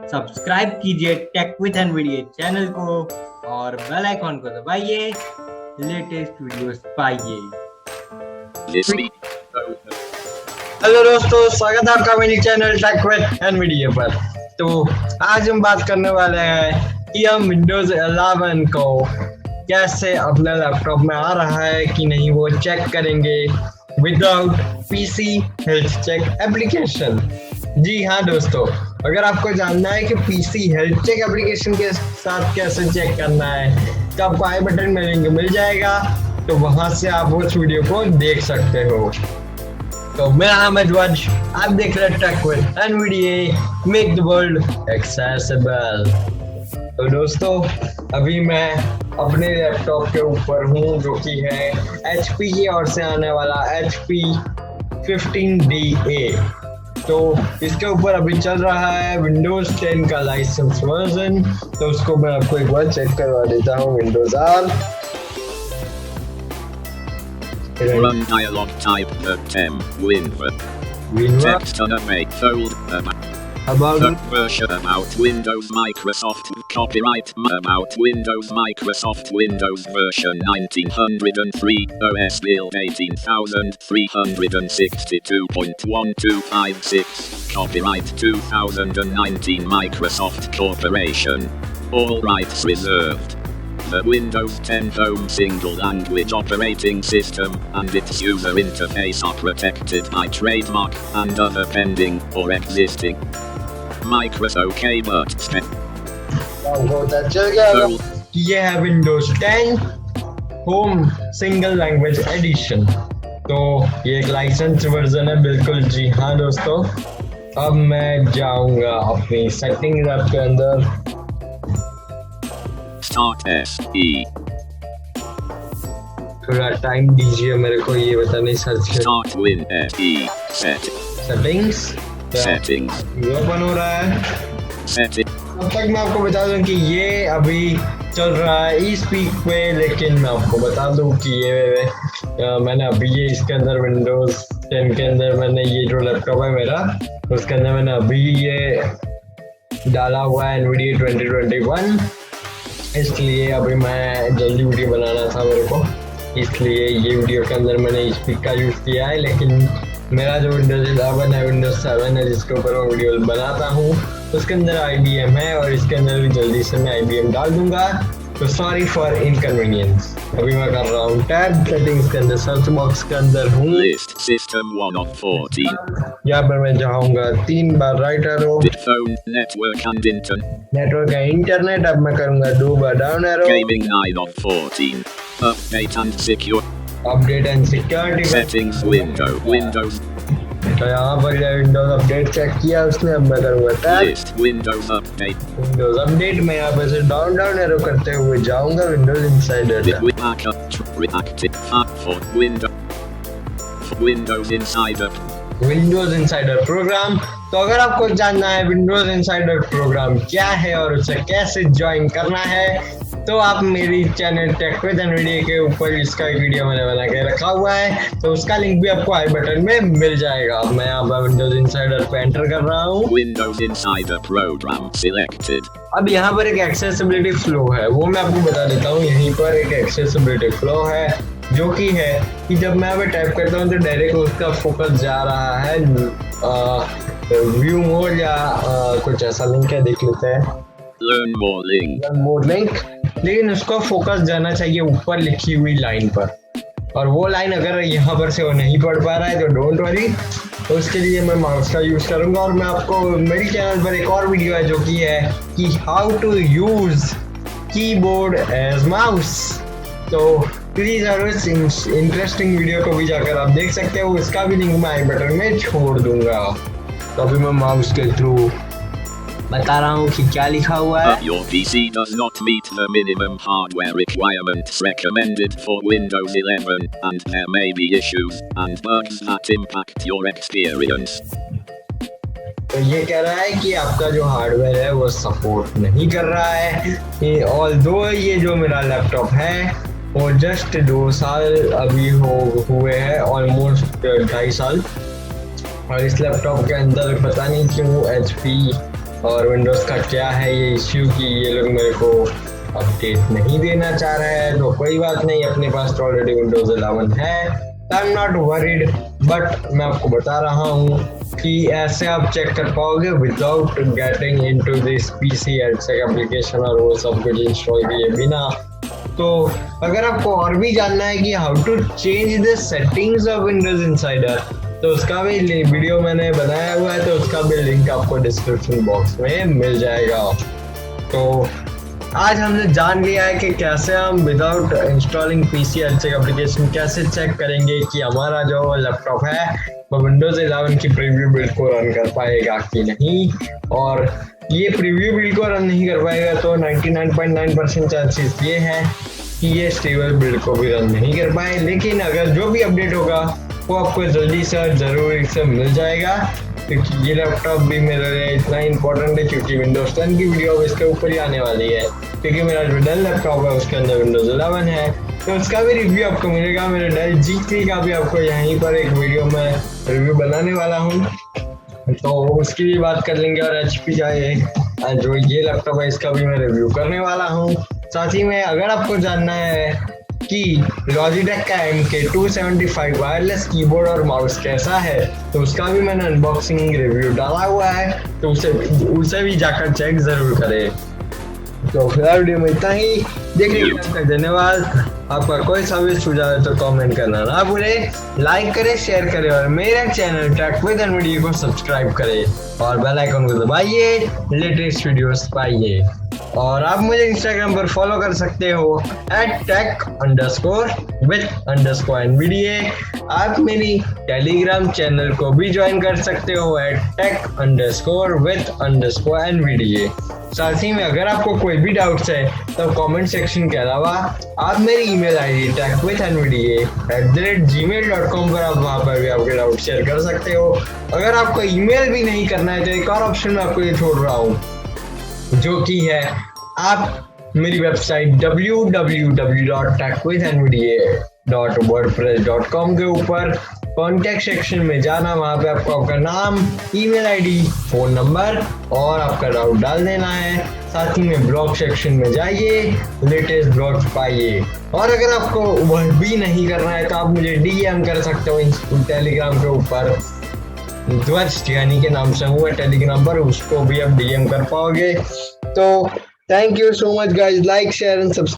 Subscribe कीजिए take with Nvidia channel को और बेल आइकॉन को दबाइए, लेटेस्ट वीडियोस पाइए। हेलो दोस्तों, स्वागत है आपका मेरे चैनल टेक विद एनवीडिया पर। तो आज हम बात करने वाले हैं कि हम विंडोज 11 को कैसे अपने लैपटॉप में आ रहा है कि नहीं वो चेक करेंगे without PC health check application. जी हाँ दोस्तों, अगर आपको जानना है कि पीसी हेल्थ चेक एप्लीकेशन के साथ कैसे चेक करना है तो आपको आई बटन में लिंक मिल जाएगा, तो वहां से आप उस वीडियो को देख सकते हो। तो मैं अहमद वज, आप देख रहे हैं tech with NVDA, make the world accessible. तो दोस्तों, अभी मैं अपने लैपटॉप के ऊपर हूँ जो कि है HP की ओर से आने वाला HP 15DA। तो इसके ऊपर अभी चल रहा है विंडोज 10 का लाइसेंस वर्जन, तो उसको मैं आपको एक बार चेक करवा देता हूँ। Windows R Run dialog type the temp WinRAR. Text on a make fold about version about Windows Microsoft copyright about Windows Microsoft Windows version 1903 OS build 18362.125.6 copyright 2019 Microsoft Corporation. All rights reserved. The Windows 10 Home Single Language Operating System and its user interface are protected by trademark and other pending or existing Microsoft OK but चल गया होगा। ये है Windows 10 home single language edition. तो ये एक licence version है, बिल्कुल जी हाँ दोस्तों। अब मैं जाऊंगा अपनी सेटिंग्स ऐप के अंदर। Start SE. थोड़ा टाइम दीजिए मेरे को, ये बता नहीं सर्च कर। Start Win SE. सेटिंग्स ये ओपन हो रहा है। Setting. अब तक मैं आपको बता दूं कि ये अभी चल रहा है ई स्पीक पे, लेकिन मैं आपको बता दूं कि ये मैंने अभी ये इसके अंदर विंडोज 10 के अंदर मैंने ये जो लैपटॉप है मेरा, उसके अंदर मैंने अभी ये डाला हुआ है एनवीडिया 2021। इसलिए अभी मैं जल्दी वीडियो बनाना था मेरे को, इसलिए ये वीडियो के अंदर मैंने स्पीक का यूज़ किया है। लेकिन मेरा जो विंडोज 11 है, विंडोज 7 है, जिसके ऊपर मैं वीडियो बनाता हूँ, उसके अंदर IBM है और इसके अंदर भी जल्दी से मैं IBM डाल दूंगा। तो सॉरी फॉर इनकन्वीनियंस। अभी मैं कर रहा हूँ टैब सेटिंग्स के अंदर, सर्च बॉक्स के अंदर हूँ। List system 1 of 14. यहाँ पर मैं जाऊँगा 3 बार right arrow, Phone network and internet. Network है इंटरनेट। अब मैं करूँगा 2 बार down arrow, Gaming 9 of 14. Update and secure. Update and security. Settings Windows. तो यहाँ पर विंडोज अपडेट चेक किया उसने। अब मैं करूँगा tab List Windows update. Windows update में यहाँ पर से डाउन एरो करते हुए जाऊँगा Windows insider. Reactive for Windows Insider. Windows insider program. तो अगर आपको जानना है विंडोज इनसाइडर प्रोग्राम क्या है और उसे कैसे ज्वाइन करना है, तो आप मेरी चैनल टेक विद एनवीडिया के ऊपर इसका एक वीडियो मैंने बना के रखा हुआ है, तो उसका लिंक भी आपको आई बटन में मिल जाएगा। मैं यहाँ पर विंडोज इनसाइडर पे एंटर कर रहा हूँ। Windows Insider Program selected. अब यहाँ पर एक एक्सेसिबिलिटी फ्लो है, वो मैं आपको बता देता हूँ। यहीं पर एक एक्सेसिबिलिटी फ्लो है जो कि है कि जब मैं अभी टाइप करता हूँ तो डायरेक्ट उसका फोकस जा रहा है व्यू मोड या कुछ ऐसा लिंक है, देख लेते हैं। Learn more link. लेकिन उसको फोकस जाना चाहिए ऊपर लिखी हुई लाइन पर, और वो लाइन अगर यहाँ पर से वो नहीं पढ़ पा रहा है तो डोंट वरी, तो उसके लिए मैं माउस का यूज करूंगा। और मैं आपको मेरी चैनल पर एक और वीडियो है जो कि है कि how to use keyboard as mouse. तो प्लीज इस इंटरेस्टिंग वीडियो को भी जाकर आप देख सकते हो, इसका भी लिंक मैं आई बटन में छोड़ दूंगा। तो अभी मैं माउस के थ्रू बता रहा हूँ कि क्या लिखा हुआ है। Your PC does not meet the minimum hardware requirements recommended for Windows 11 and there may be issues and bugs that impact your experience. तो ये कह रहा है कि आपका जो हार्डवेयर है वो सपोर्ट नहीं कर रहा है। ऑल्दो ये जो मेरा लैपटॉप है वो जस्ट 2 साल अभी हुए हैं, ऑलमोस्ट 2.5 साल। और इस लैपटॉप के अंदर पता नहीं क्यों HP और विंडोज़ का क्या है ये इश्यू कि ये लोग मेरे को अपडेट नहीं देना चाह रहे हैं, तो कोई बात नहीं, अपने पास तो ऑलरेडी विंडोज़ 11 है, I am not worried. But मैं आपको बता रहा हूँ कि ऐसे आप चेक कर पाओगे without getting into this PC EDSAC application और वो सब कुछ इंस्टॉल किए बिना। तो अगर आपको और भी जानना है कि how to change the settings of Windows insider, तो उसका भी वीडियो मैंने बनाया हुआ है, तो उसका भी लिंक आपको डिस्क्रिप्शन बॉक्स में मिल जाएगा। तो आज हमने जान लिया है कि कैसे हम without installing PC EDSAC application कैसे चेक करेंगे कि हमारा जो लैपटॉप है वो विंडोज 11 की प्रीव्यू बिल्ड को रन कर पाएगा कि नहीं। और ये प्रीव्यू बिल्ड को रन नहीं कर पाएगा तो 99.9% चांसेस ये है कि ये स्टेबल बिल्ड को भी रन नहीं कर पाए। लेकिन अगर जो भी अपडेट होगा वो आपको जल्दी से जरूर से मिल जाएगा, क्योंकि ये लैपटॉप भी मेरे लिए इतना इंपॉर्टेंट है क्योंकि विंडोज 10 की वीडियो इसके ऊपर ही आने वाली है, क्योंकि मेरा जो डेल लैपटॉप है उसके अंदर विंडोज 11 है, तो उसका भी रिव्यू आपको मिलेगा। मेरे डेल G3 का भी आपको यहीं पर एक वीडियो में रिव्यू बनाने वाला हूँ, तो उसकी भी बात कर लेंगे। और HP का जो ये लैपटॉप है इसका भी मैं रिव्यू करने वाला हूँ। साथ ही में अगर आपको जानना है कि Logitech का MK275 वायरलेस कीबोर्ड और माउस कैसा है, तो उसका भी मैंने अनबॉक्सिंग रिव्यू डाला हुआ है, तो उसे भी जाकर चेक जरूर करें। तो फिलहाल वीडियो में इतना ही, देखने के लिए आपका धन्यवाद। आपका कोई सा भी सुझाव है तो कमेंट करना ना भूले, लाइक करें, शेयर करें और मेरे चैनल टेक विद वीडियो को सब्सक्राइब करें और बेल आइकन को दबाइए, लेटेस्ट वीडियोस पाइए। और आप मुझे इंस्टाग्राम पर फॉलो कर सकते हो @tech_with_nvda। आप मेरी टेलीग्राम चैनल को भी ज्वाइन कर सकते हो @tech_with_nvda। साथ ही में अगर आपको कोई भी डाउट्स है तो कमेंट सेक्शन के अलावा आप मेरी ईमेल आईडी techwithnvda@gmail.com पर आप वहाँ पर भी आपके डाउट शेयर कर सकते हो। अगर आपको ईमेल भी नहीं करना है तो एक और ऑप्शन मैं आपको ये छोड़ रहा हूँ, जो कि है आप मेरी वेबसाइट www.techwithnvda.wordpress.com के ऊपर कॉन्टैक्ट सेक्शन में जाना, वहाँ पे आपको आपका नाम, ईमेल आईडी, फ़ोन नंबर और आपका डाउट डाल देना है। साथ ही में ब्लॉग सेक्शन में जाइए, लेटेस्ट ब्लॉग्स पाइए। और अगर आपको वह भी नहीं करना है तो आप मुझे DM कर सकते हो टेलीग्राम के ऊपर, ध्वज टियानी के नाम से हूँ टेलीग्राम पर, उसको भी आप DM कर पाओगे। तो thank you so much guys, like share and subscribe.